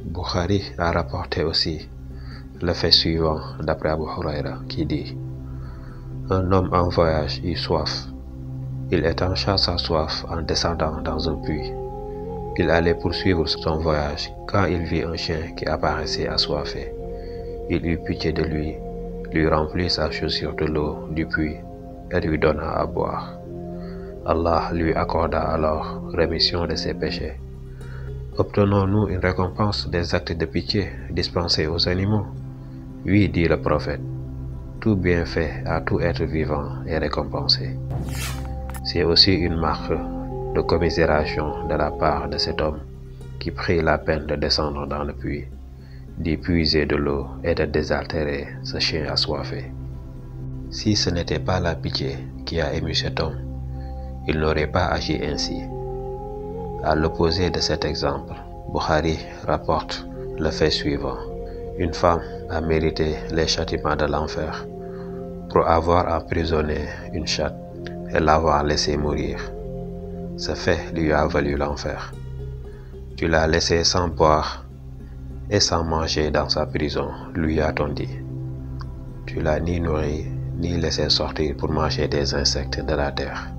Bukhari a rapporté aussi le fait suivant d'après Abu Huraira qui dit: un homme en voyage eut soif. Il étancha sa soif en descendant dans un puits. Il allait poursuivre son voyage quand il vit un chien qui apparaissait assoiffé. Il eut pitié de lui remplit sa chaussure de l'eau du puits et lui donna à boire. Allah lui accorda alors rémission de ses péchés. Obtenons-nous une récompense des actes de pitié dispensés aux animaux? Oui, dit le prophète. Tout bienfait à tout être vivant est récompensé. C'est aussi une marque de commisération de la part de cet homme qui prit la peine de descendre dans le puits, d'y puiser de l'eau et de désaltérer ce chien assoiffé. Si ce n'était pas la pitié qui a ému cet homme, il n'aurait pas agi ainsi. À l'opposé de cet exemple, Bukhari rapporte le fait suivant. Une femme a mérité les châtiments de l'enfer pour avoir emprisonné une chatte et l'avoir laissée mourir. Ce fait lui a valu l'enfer. Tu l'as laissée sans boire et sans manger dans sa prison, lui a-t-on dit. Tu l'as ni nourri ni laissé sortir pour manger des insectes de la terre.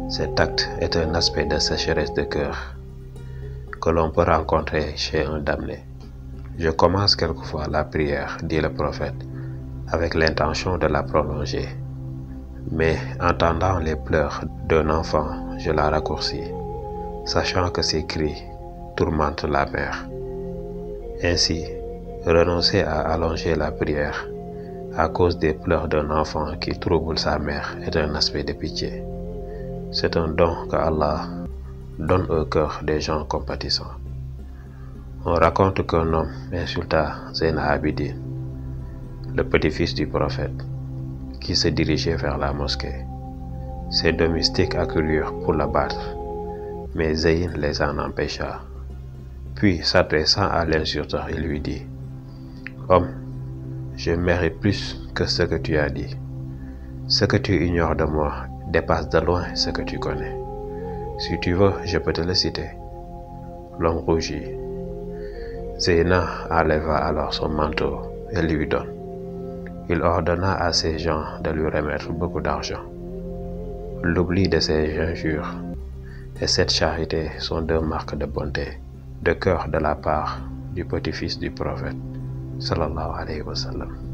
Cet acte est un aspect de sécheresse de cœur que l'on peut rencontrer chez un damné. Je commence quelquefois la prière, dit le prophète, avec l'intention de la prolonger. Mais entendant les pleurs d'un enfant, je la raccourcis, sachant que ses cris tourmentent la mère. Ainsi, renoncer à allonger la prière à cause des pleurs d'un enfant qui trouble sa mère est un aspect de pitié. C'est un don que Allah donne au cœur des gens compatissants. On raconte qu'un homme insulta Zayn al-Abidin, le petit-fils du prophète, qui se dirigeait vers la mosquée. Ses domestiques accoururent pour l'abattre, mais Zayn les en empêcha. Puis, s'adressant à l'insulteur, il lui dit: Homme, je mérite plus que ce que tu as dit. Ce que tu ignores de moi dépasse de loin ce que tu connais. Si tu veux, je peux te le citer. L'homme rougit. Zeyna enleva alors son manteau et lui donne. Il ordonna à ses gens de lui remettre beaucoup d'argent. L'oubli de ses injures et cette charité sont deux marques de bonté, de cœur de la part du petit-fils du prophète, sallallahu alayhi wa sallam.